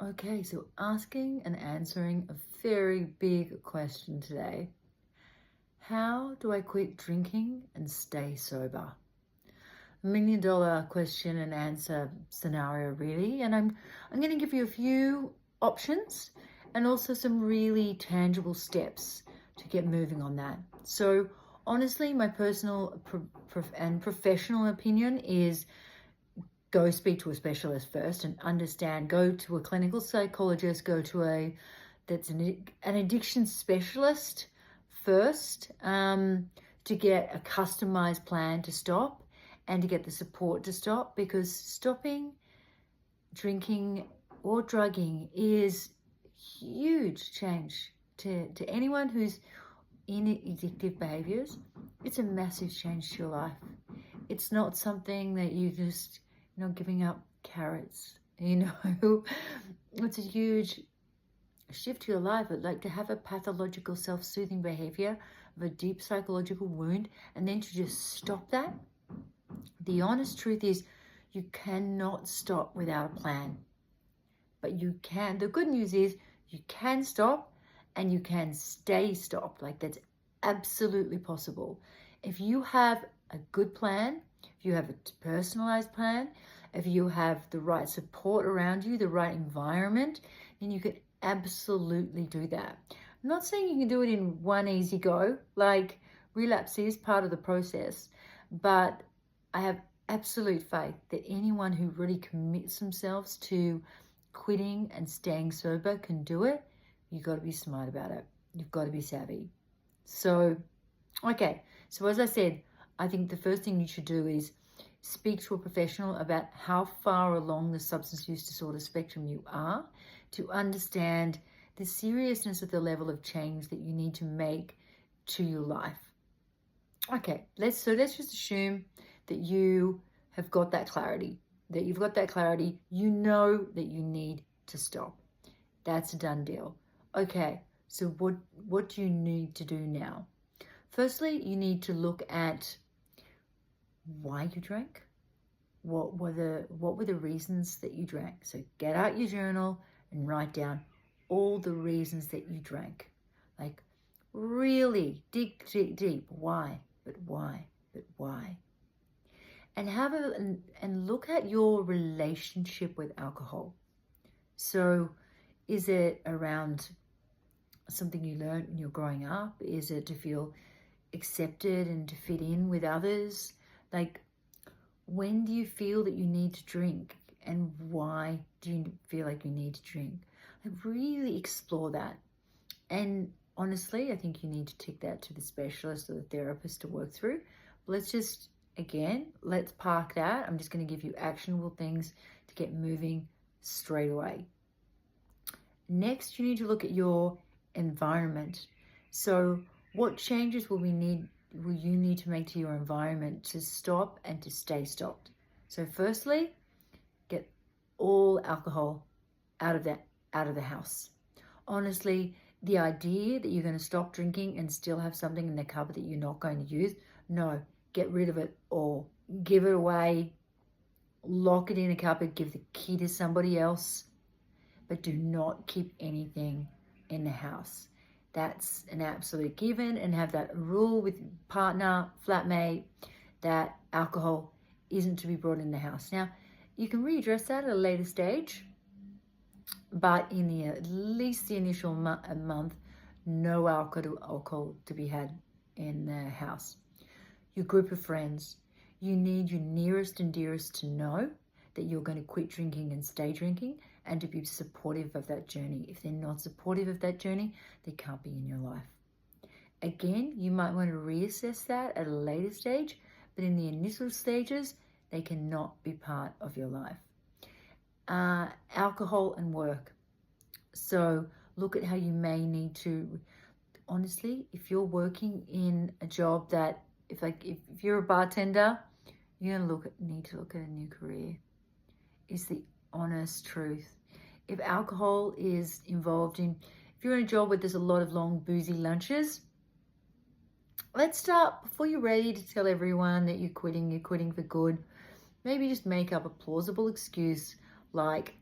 Okay, so asking and answering a very big question today. How do I quit drinking and stay sober? $1 million question and answer scenario, really. And I'm going to give you a few options and also some really tangible steps to get moving on that. So, honestly, my personal and professional opinion is go speak to a specialist first and understand. Go to a clinical psychologist, go to an addiction specialist first, to get a customized plan to stop and to get the support to stop, because stopping drinking or drugging is huge change to anyone who's in addictive behaviors. It's a massive change to your life. It's not something that you just, giving up carrots, it's a huge shift to your life. But like, to have a pathological self-soothing behavior of a deep psychological wound and then to just stop that, the honest truth is you cannot stop without a plan. But you can. The good news is you can stop and you can stay stopped. Like, that's absolutely possible. If you have a good plan, if you have a personalized plan, if you have the right support around you, the right environment, then you can absolutely do that. I'm not saying you can do it in one easy go. Like, relapse is part of the process, but I have absolute faith that anyone who really commits themselves to quitting and staying sober can do it. You've got to be smart about it. You've got to be savvy. So, okay. So as I said, I think the first thing you should do is speak to a professional about how far along the substance use disorder spectrum you are, to understand the seriousness of the level of change that you need to make to your life. Okay, let's just assume that you have got that clarity, you know that you need to stop. That's a done deal. Okay, so what do you need to do now? Firstly, you need to look at why you drank. What were the reasons that you drank? So get out your journal and write down all the reasons that you drank. Like, really dig deep. Why? But why? But why? And look at your relationship with alcohol. So is it around something you learned when you're growing up? Is it to feel accepted and to fit in with others? Like, when do you feel that you need to drink, and why do you feel like you need to drink? Like, really explore that. And honestly, I think you need to take that to the specialist or the therapist to work through. Let's park that. I'm just going to give you actionable things to get moving straight away. Next, you need to look at your environment. So what changes will you need to make to your environment to stop and to stay stopped? So firstly, get all alcohol out of the house. Honestly, the idea that you're going to stop drinking and still have something in the cupboard that you're not going to use, no, get rid of it all. Give it away, lock it in a cupboard, give the key to somebody else, but do not keep anything in the house. That's an absolute given, and have that rule with partner, flatmate, that alcohol isn't to be brought in the house. Now, you can readdress that at a later stage, but in at least the initial month, no alcohol to be had in the house. Your group of friends, you need your nearest and dearest to know that you're going to quit drinking and stay drinking, and to be supportive of that journey. If they're not supportive of that journey, they can't be in your life. Again, you might want to reassess that at a later stage, but in the initial stages, they cannot be part of your life. Alcohol and work. So look at how you may need to, honestly, if you're working in a job that, if you're a bartender, you're going to need to look at a new career. Is the honest truth. If alcohol is involved if you're in a job where there's a lot of long boozy lunches, let's start, before you're ready to tell everyone that you're quitting for good, maybe just make up a plausible excuse like,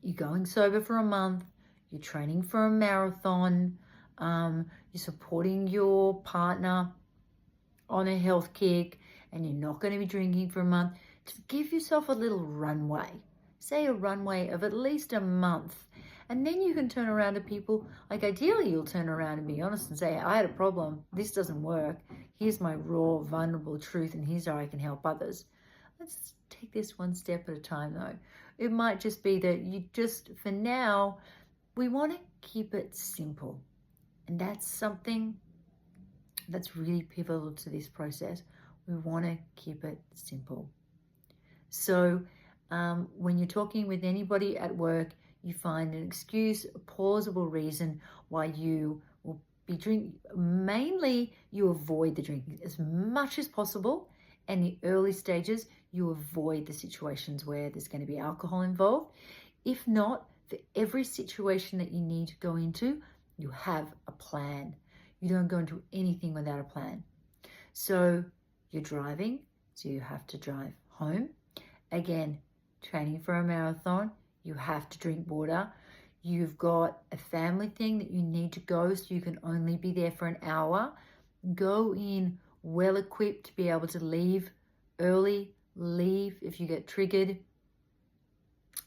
You're going sober for a month, you're training for a marathon, you're supporting your partner on a health kick, and you're not going to be drinking for a month. Just give yourself a little runway. Say a runway of at least a month. And then you can turn around to people, like ideally you'll turn around and be honest and say, I had a problem, this doesn't work, here's my raw, vulnerable truth, and here's how I can help others. Let's take this one step at a time though. It might just be that you just, for now, we want to keep it simple. And that's something that's really pivotal to this process. We want to keep it simple. So when you're talking with anybody at work, you find an excuse, a plausible reason why you will be drinking. Mainly, you avoid the drinking as much as possible. And the early stages, you avoid the situations where there's going to be alcohol involved. If not, for every situation that you need to go into, you have a plan. You don't go into anything without a plan. So you're driving, so you have to drive home. Again, training for a marathon, you have to drink water. You've got a family thing that you need to go, so you can only be there for an hour. Go in well equipped to be able to leave early, leave if you get triggered.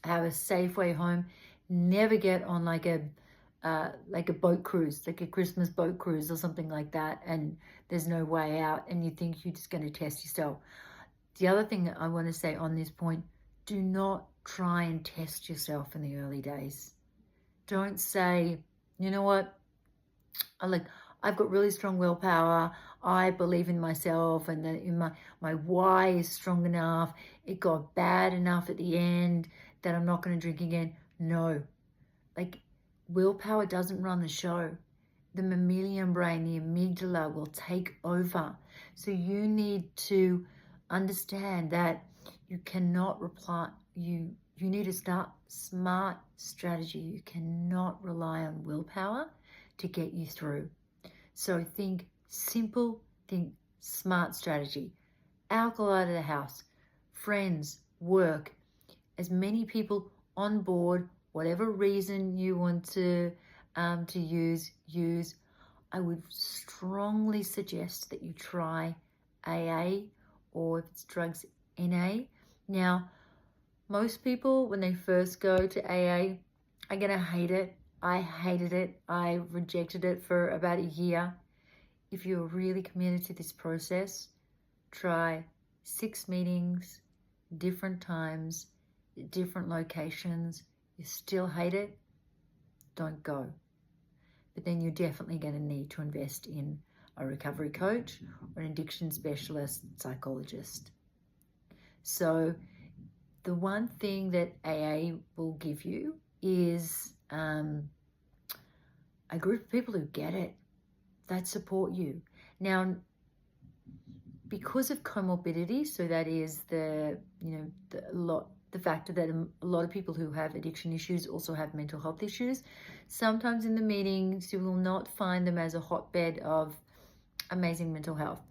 Have a safe way home. Never get on like a boat cruise, like a Christmas boat cruise or something like that, and there's no way out and you think you're just going to test yourself. The other thing that I want to say on this point, do not try and test yourself in the early days. Don't say, you know what, I've got really strong willpower, I believe in myself, and that my why is strong enough, it got bad enough at the end that I'm not going to drink again. No, willpower doesn't run the show. The mammalian brain, the amygdala, will take over. So you need to understand that you cannot you need to start smart strategy. You cannot rely on willpower to get you through. So think simple, think smart strategy. Alcohol out of the house, friends, work, as many people on board, whatever reason you want to use. I would strongly suggest that you try AA, or if it's drugs, NA. Now, most people, when they first go to AA, are going to hate it. I hated it. I rejected it for about a year. If you're really committed to this process, try 6 meetings, different times, different locations. You still hate it, don't go. But then you're definitely going to need to invest in a recovery coach or an addiction specialist, psychologist. So the one thing that AA will give you is a group of people who get it, that support you. Now, because of comorbidity, so that is the factor that a lot of people who have addiction issues also have mental health issues. Sometimes in the meetings, you will not find them as a hotbed of amazing mental health.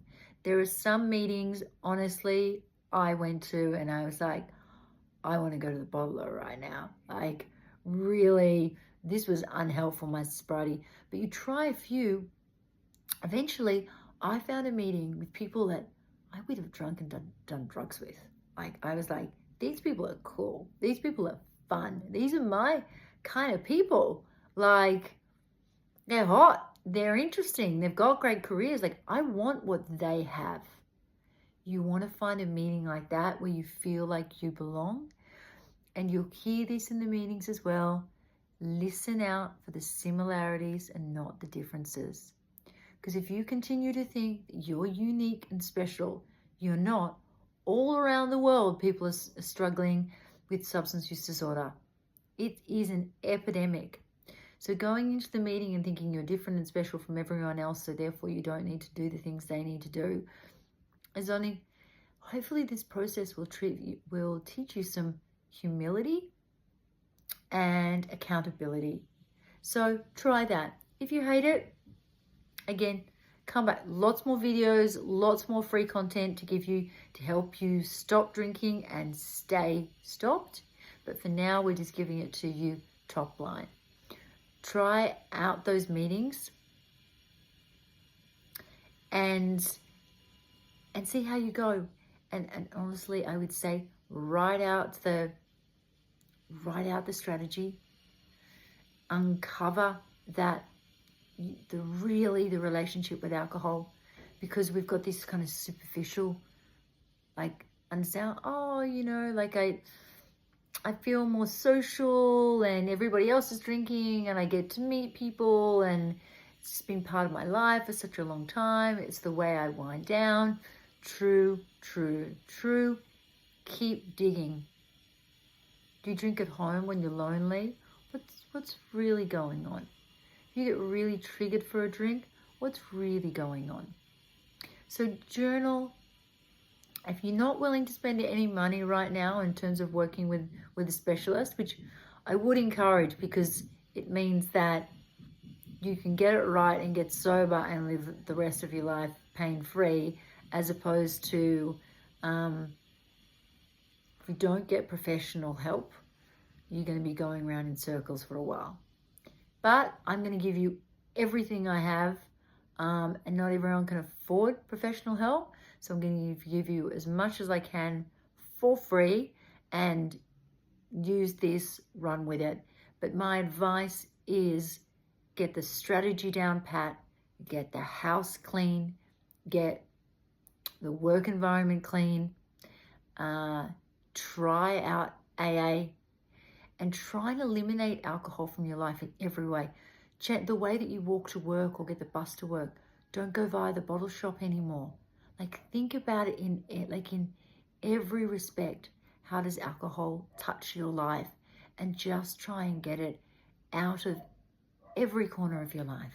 There are some meetings, honestly, I went to and I was like, I want to go to the bottler right now. Like, really, this was unhelpful, my sobriety. But you try a few. Eventually, I found a meeting with people that I would have drunk and done drugs with. Like, I was like, these people are cool. These people are fun. These are my kind of people. Like, they're hot. They're interesting. They've got great careers. Like, I want what they have. You want to find a meeting like that where you feel like you belong. And you'll hear this in the meetings as well. Listen out for the similarities and not the differences. Because if you continue to think that you're unique and special, you're not. All around the world, people are struggling with substance use disorder. It is an epidemic. So going into the meeting and thinking you're different and special from everyone else, so therefore you don't need to do the things they need to do, is only, hopefully this process will teach you some humility and accountability. So try that. If you hate it, again, come back. Lots more videos, lots more free content to help you stop drinking and stay stopped. but for now, we're just giving it to you top line. Try out those meetings and see how you go. And honestly, I would say write out the strategy, uncover that the relationship with alcohol, because we've got this kind of superficial, like, understand, oh, you know, like I feel more social and everybody else is drinking and I get to meet people and it's been part of my life for such a long time. It's the way I wind down. True. Keep digging. Do you drink at home when you're lonely? What's really going on? If you get really triggered for a drink, what's really going on? So journal. If you're not willing to spend any money right now in terms of working with a specialist, which I would encourage, because it means that you can get it right and get sober and live the rest of your life pain-free, as opposed to if you don't get professional help, you're going to be going around in circles for a while. But I'm going to give you everything I have, and not everyone can afford professional help. So I'm going to give you as much as I can for free, and use this, run with it. But my advice is get the strategy down pat, get the house clean, get the work environment clean, try out AA, and try and eliminate alcohol from your life in every way. The way that you walk to work or get the bus to work. Don't go via the bottle shop anymore. Like, think about it in every respect. How does alcohol touch your life? And just try and get it out of every corner of your life.